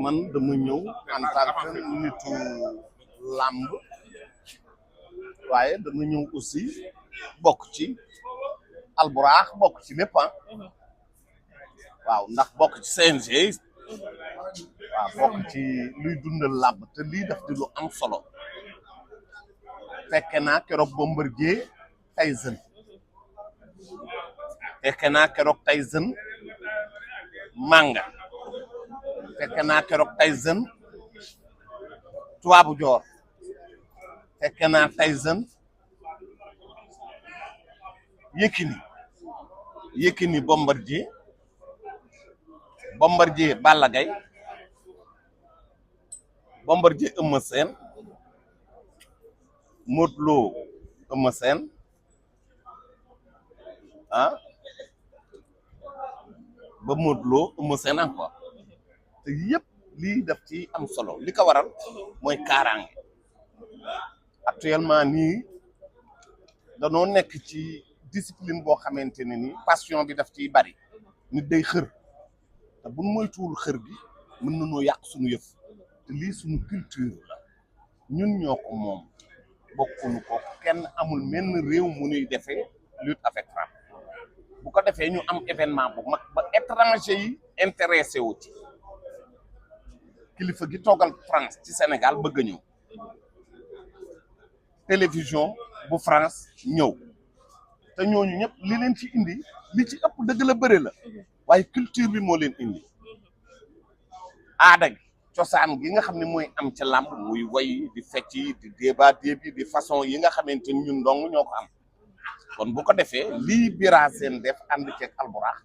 man dama ñëw en tant que nitu làmb waaye dama ñëw aussi bokk ci alburaax bokk ci lépp waaw ndax bokk ci CNG waaw bokk ci luy dundal làmb te lii daf di lu am solo fekke naa keroog Bombardier Tyson fekke naa keroog Tyson Manga fekke naa keroog Tyson Tuwaabu Joor fekke naa Tyson Yékini Bombardier Balla Gaye Bombardier Eumeu Sène Modou Lo Eumeu Sène ba Modou Lo Eumeu Sène encore te yëpp lii daf ci am solo li ko waral mooy kaaraange actuellement nii danoo nekk ci discipline boo xamante ne ni passion bi daf ciy bari nit day xër te buñ moytuwul xër bi mën nañoo yàq suñu yëf te lii suñu culture la ñun ñoo ko moom bokkuñu ko kenn amul menn réew mu ñuy defee lutte avec frappe bu ko defee ñu am événement bu mag ba étranger yi intéressé wu ci kilifa gi toogal France ci Sénégal bëgg a ñëw télévision bu France ñëw te ñooñu ñëpp li leen ci indi li ci ëpp dëgg la bëre la waaye culture bi moo leen indi aada gi cosaan gi nga xam ne mooy am ca làmb muy way di fecc di débat bi di façon yi nga xamante ni ñun dong ñoo ko am kon bu ko defee lii Bira Sène def ànd ceeg Alburax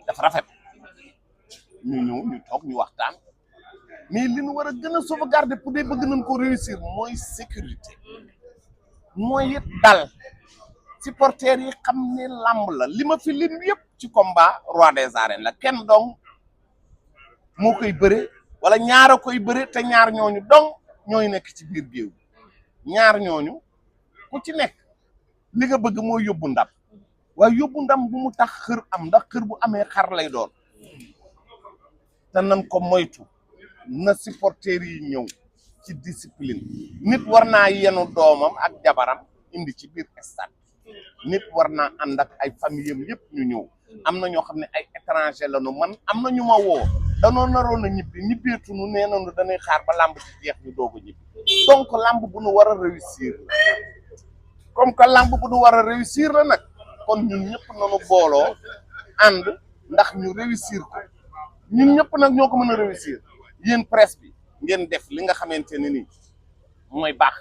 dafa rafet ñu ñëw ñu toog ñu waxtaan mais li ñu war a gën a sauvegarder pour dee bëgg nañ ko réussir mooy sécurité mooy it dal supporters yi xam ne làmb la li ma fi lim yëpp ci combat roi des arènes la kenn dong moo koy bëre wala ñaar a koy bëre te ñaar ñooñu dong ñooy nekk ci biir géew ñaar ñooñu ku ci nekk li nga bëgg mooy yóbbu ndam waaye yóbbu ndam bu mu tax xër am ndax xër bu amee xar lay doon te nan ko moytu na supporters yi ñëw ci discipline nit war naa yenu doomam ak jabaram indi ci biir stade nit war naa ànd ak ay famille am yëpp ñu ñëw am na ñoo xam ne ay étranger la nu man am na ñu ma woo danoo naroon a ñibbeetunu nee nañu dañuy xaar ba làmb ci jeex ñu doog a ñibbi donc làmb bu nu war a réussir la comme que làmb bu nu war a réussir la nag kon ñun ñëpp nañu booloo ànd ndax ñu réussir ko ñun ñëpp nag ñoo ko mën a réussir yéen presse bi ngeen def li nga xamante ne ni mooy baax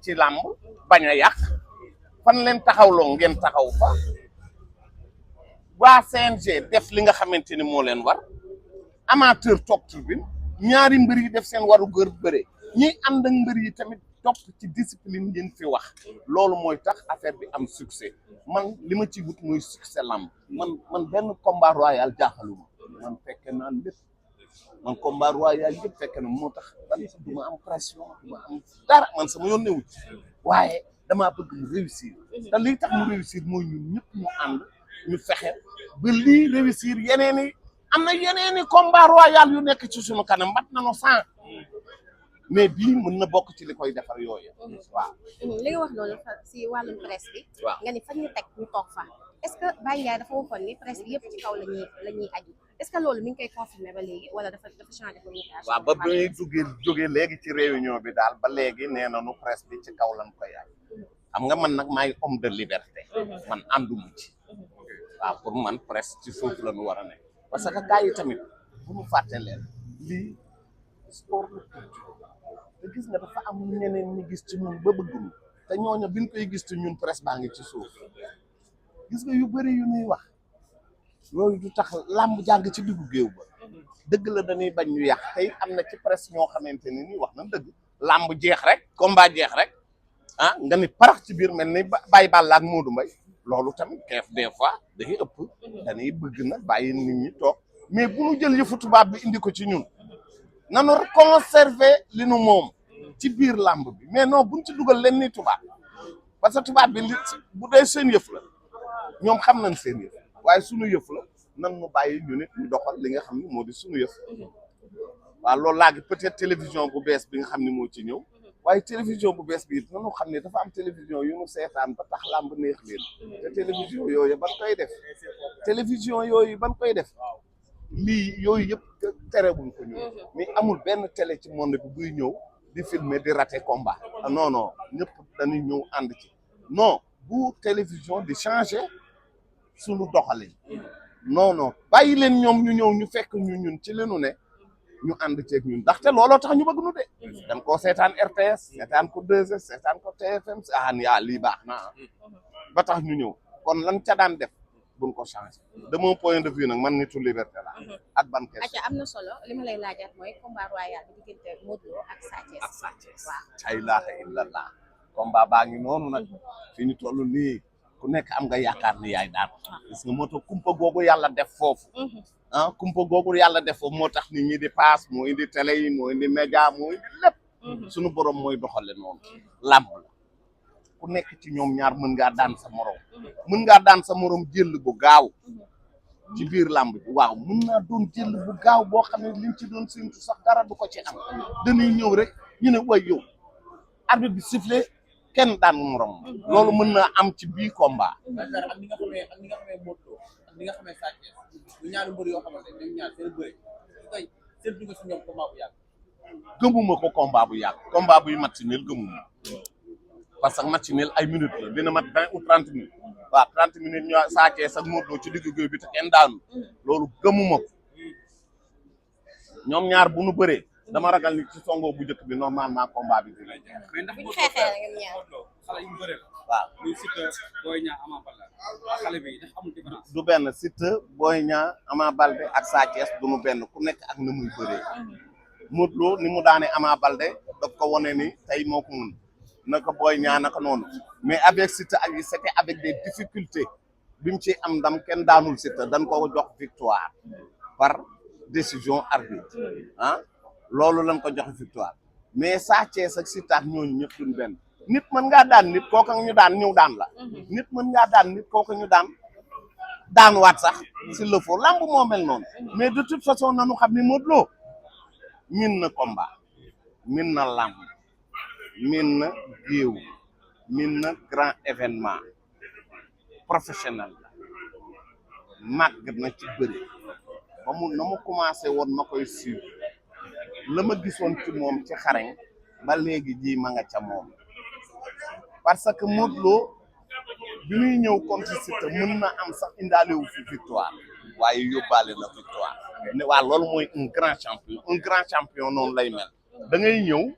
ci làmb bañ a yàq fan leen taxawloo ngeen taxaw fa waa CNG def li nga xamante ni moo leen war amateur toog tribune ñaari mbër yi def seen waru gër bëre ñiy ànd ak mbër yi tamit topp ci discipline ngeen fi wax loolu mooy tax affaire bi am succès man li ma ci wut mooy succès làmb man benn combat royal jaaxaluma man fekke naa lépp man combat royal yëpp fekke na moo tax ban du ma am pression du ma am dara man sama yoon ne wut waaye damaa bëgg mu réussir te lii tax mu réussir mooy ñun ñëpp ñu ànd ñu fexe ba lii réussir yeneeni am na yeneeni combat royal yu nekk ci suñu kanam mat nañu 100 mais bii mën na bokk ci li koy defar yooyu waaw li nga wax loolu si wàllum presse bi waaw nga ni fan ñu teg ñu toog fa est-ce que Baye Ndiaye dafa waxoon ni presse bi yëpp ci kaw la ñuy aju est-ce que loolu mi ngi koy confirmer ba léegi wala dafa changé communication waaw ba ñuy jógee léegi ci réunion bi daal ba léegi nee nañu presse bi ci kaw lañ koy aju xam nga man nag maay homme de liberté man ànduma ci waaw pour man presse ci suuf la ñu war a nekk parce que gars yi tamit bu ñu fàtte leen lii sport la te gis nga dafa am ñeneen ñi gis ci ñun ba bëgg ñu te ñooñu biñ koy gis ci ñun presse baa ngi ci suuf gis nga yu bëri yu ñuy wax yooyu du tax làmb jàng ci diggu géew ba dëgg la dañuy bañ ñu yàq tey am na ci presse ñoo xamante ni nii wax na dëgg làmb jeex rek combat jeex rek nga ni parax ci biir mel ni Baye Balla ak Modou Mbaye loolu tamit keef des fois dañuy ëpp dañuy bëgg na bàyyi nit ñi toog mais bu ñu jël yëfu tubaab bi indi ko ci ñun nanu conserver li nu moom ci biir làmb bi mais non buñ ci dugal leen ni tubaab parce que tubaab bi bu dee seen yëf la ñoom xam nañ seen yëf waaye sunu yëf la nan nu bàyyi ñu nit ñu doxal li nga xam ne moo di sunu yëf waaw loolu laagi peut-être télévision bu bees bi nga xam ne moo ci ñëw waaye télévision bu bees bi it nanu xam ne dafa am télévision yu nu seetaan ba tax làmb neex leen te télévision yooyu ban koy def télévision yooyu ban koy def lii yooyu yëpp terewuñ ko ñëw mais amul benn télé ci monde bi buy ñëw di filmer di rater combat non non ñëpp dañuy ñëw ànd ci non bu télévision di changer suñu doxalin non non bàyyi leen ñoom ñu ñëw ñu fekk ñu ñun ci leenu ne ñu ànd ceeg ñun ndaxte looloo tax ñu bëgg nu de dañ koo seetaan RTS seetaan ko 2S seetaan ko TFM yaa lii baax na ba tax ñu ñëw kon lan ca daan def buñ ko changé de mon point de vue nag man nitu liberté la ak ban question acca am na solo li ma lay laajaat mooy combat royal bi diggante Modou Lo ak Sa Thiès waaw la ilaha illallah combat baa ngi noonu nag fi ñu toll nii ku nekk am nga yaakaar ni yaay daan gis nga moo tax kumpa googu yàlla def foofu kumpa googu yàlla def foofu moo tax nit ñi di paas moo indi télé yi moo indi média moo indi lépp suñu borom mooy doxale noonu làmb la ku nekk ci ñoom ñaar mën ngaa daan sa morom mën ngaa daan sa morom jël bu gaaw ci biir làmb bi waaw mën naa doon jël bu gaaw boo xam ne liñ ci doon séntu sax dara du ko ci am dañuy ñëw rek ñu ne way yow arbitre bi sifflé kenn daan morom loolu mën naa am ci bii combat ak ni nga xamee Modou Lo ak ni nga xamee Sa Thiès ñu ñaari mbër yoo xamante ne ñoom ñaar seen bëre tey seen dugg si ñoom combat bu yàgg gëmuma ko combat bu yàgg combat buy mat si nil gëmuma parce que match nul ay minutes la dina mat 20 ou 30 minutes waaw 30 minutes ñu Sa Thiès ak Modou Lo ci digg géew bi te kenn daanu loolu gëmuma ko ñoom ñaar bu nu bëree dama ragal ni ci songo bu njëkk bi normalement combat bi dina jeex. mais ndax bu ñu xeexee ngeen ñaar xale yu bëre la waaw muy Siteu Boy Niang Ama Baldé xale bi ndax amul différence du benn Siteu Boy Niang Ama Baldé ak Sa Thiès du nu benn ku nekk ak na muy bëree Modou Lo ni mu daane Ama Baldé daf ko wane ni tey moo ko mën naka Boy Niang naka noonu mais avec Siteu ak yi c'était avec des difficultés bi mu ci am ndam kenn daanul Siteu dañ ko jox victoire par décision arbitre loolu lañ ko jox victoire mais Sa Thiès ak Siteu ak ñooñu ñëpp duñ benn nit mën ngaa daan nit kooka ñu daan ñëw daan la nit mën ngaa daan nit kooka ñu daan waat sax s'il le faut lamb moo mel noonu mais de toute façon nañu xam ni Modou Lo min na combat min na lamb min na géew min na grand événement professionnel la màgg na ci bëri ba mu na ma commencé woon ma koy suivre la ma gisoon ci moom ci xarañ ba léegi ji ma nga ca moom parce que Modou Lo bi muy ñëw contre Siteu mën na am sax indaale wu fi victoire waaye yóbbaale na victoire ne waa loolu mooy un grand champion noonu lay mel da ngay ñëw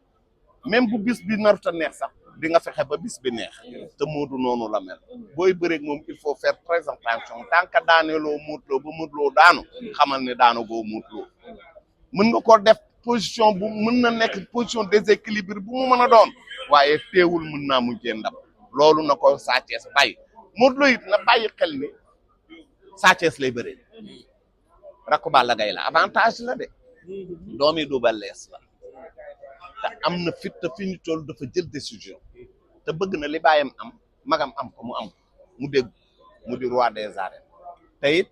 même bu bis bi narut a neex sax di nga fexe ba bis bi neex te Modou noonu la mel booy bëreeg moom il faut faire très attention tant que daaneeloo Modou Lo ba Modou Lo daanu xamal ne daanu goo Modou Lo mën nga ko def position bu mën na nekk position déséquilibre bu mu mën a doon waaye teewul mën naa mujjee ndam loolu na ko Sa Thiès bàyyi Modou Lo it na bàyyi xel ni Sa Thiès lay bëree rakku Balla Gaye la avantage la de doomi Double Less la te am na fit te fi ñu toll dafa jël décision te bëgg na li baayam am magam am ko mu am mu dégg mu di roi des arènes te it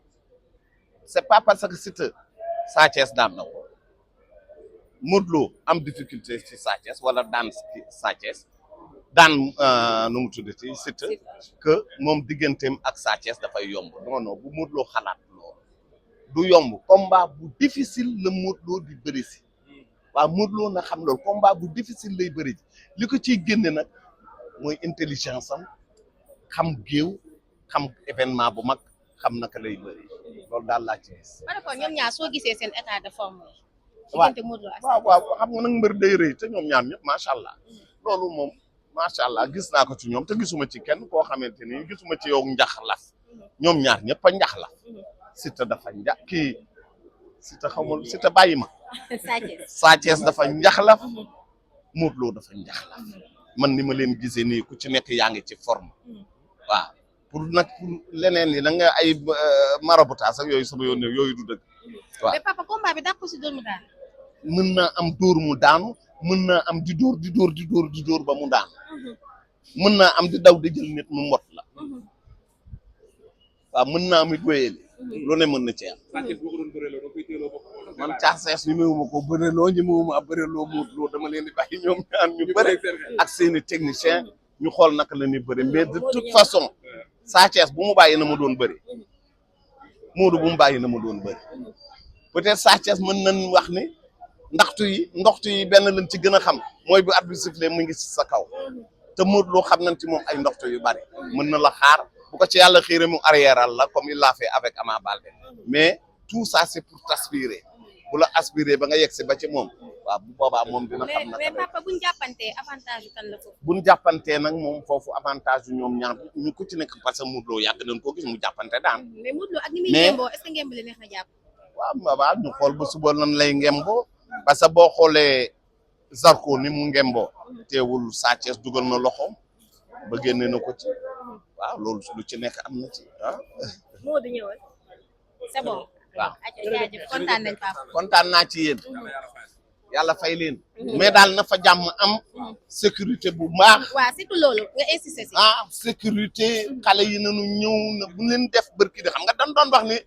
c'est pas parce que Siteu Sa Thiès daan na ko Modou Lo am difficulté ci Sa Thiès wala daan Sa Thiès daan nu mu tuddati Siteu que moom digganteem ak Sa Thiès dafay yomb non non bu Modou Lo xalaat loolu du yomb combat bu difficile la Modou Lo di bëri si waaw Modou Lo na xam loolu combat bu difficile lay bëri ji li ko ciy génne nag mooy intelligence am xam géew xam événement bu mag xam naka lay bëri loolu daal laa ci gis. ma ne ko ñoom ñaar soo gisee seen état de forme yi. waaw diggante Modou Lo ak waaw xam nga nag mbër day rëy te ñoom ñaar ñëpp macha allah loolu moom macha allah gis naa ko ci ñoom te gisuma ci kenn koo xamante ni gisuma ci yow njaxlaf ñoom ñaar ñëpp a njaxlaf Siteu dafa kii Siteu xamul Siteu bàyyi ma. Sa Thiès dafa njaxlaf Modou Lo dafa njaxlaf man ni ma leen gisee nii ku ci nekk yaa ngi ci forme waaw pour nag leneen ni da nga ay maraboutage ak yooyu sama yoon yooyu du dëgg waaw. mais papa combat bi dàqu si dóor mu daanu. mën naa am dóor mu daanu mën naa am di dóor ba mu daanu mën naa am di daw di jël nit mu mot la waaw mën naa am it wéyale lu ne mën na ci am. man caasees ñu mewuma ko bëreloo ñu mewuma a bëreloo Modou Lo dama leen di bàyyi ñoom ñaan ñu bëre ak seeni technicien ñu xool naka la ñuy bëri mais de toute façon Sa Thiès bu mu bàyyi na ma doon bëri Modou bu mu bàyyi na ma doon bëri peut-être Sa Thiès mën nañ wax ni ndoxtu yi benn lañ ci gën a xam mooy bu arbitre sifflé mu ngi ci sa kaw te Modou Lo xam nañ ci moom ay ndoxtu yu bari mën na la xaar bu ko ci yàlla xiire mu arrièreal la comme il l'a fait avec Ama Baldé mais tout ça c'est pour t'aspirer bu la aspirer ba nga yegg si ba ci moom waaw bu boobaa moom dina xam naka mais papa buñ jàppantee avantage yu kan la foofu. buñ jàppantee nag moom foofu avantage yu ñoom ñaar ñu ku ci nekk parce que Modou Lo yàgg nañ koo gis mu jàppante daan. mais Modou Lo ak ni muy ngemboo est-ce que ngemb li neex na jàpp. waaw boobaa ñu xool ba suba lan lay ngemboo parce que boo xoolee Zarko ni mu ngemboo teewul Sa Thiès dugal na loxoom ba génne na ko ci waaw loolu lu ci nekk am na ci ah. Modou ñëwal c'est bon. waaw jaajëf kontaan nañ papa. kontaan naa ci yéen yàlla fay leen mais daal na fa jàmm am sécurité bu baax. waaw surtout loolu nga insister si. ah sécurité xale yi nañu ñëw na bu leen def bërki de xam nga dañ doon wax ni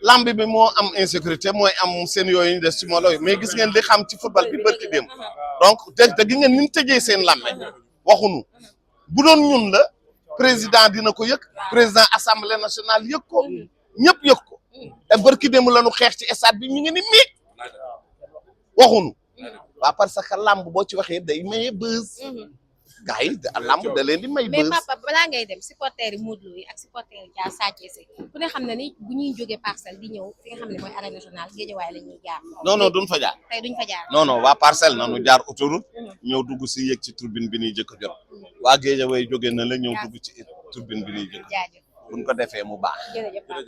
lamb bi moo am insécurité mooy am seen yooyu ñu def ci moo looyu mais gis ngeen li xam ci football bi bërki dem donc te gis ngeen ni ñu tëjee seen lambe waxuñu bu doon ñun la président dina ko yëg président assemblée nationale yëg ko ñëpp yëg ko te bërki dem la ñu xeex ci stade bi ñu ngi ni miig waxuñu waaw parce que lamb boo ci waxee day maye buzz gars yi lamb da leen di may buzz. mais papa balaa ngay dem supporter yi Modou Lo yi ak supporter yi Dia Sa Thiès ku ne xam na ni bu ñuy jógee Parcelles di ñëw fi nga xam ne mooy arène nationale Guédiawaye la ñuy jaar. non duñ fa jaar. tey duñ fa jaar. non waa Parcelles nanu jaar autoroute ñëw dugg si yéeg ci turbine bi ñuy jëkk a jot waa Guédiawaye jóge na la ñëw dugg ci turbine bi ñuy jëkk jaajëf buñ ko defee mu baax. jërëjëf papa.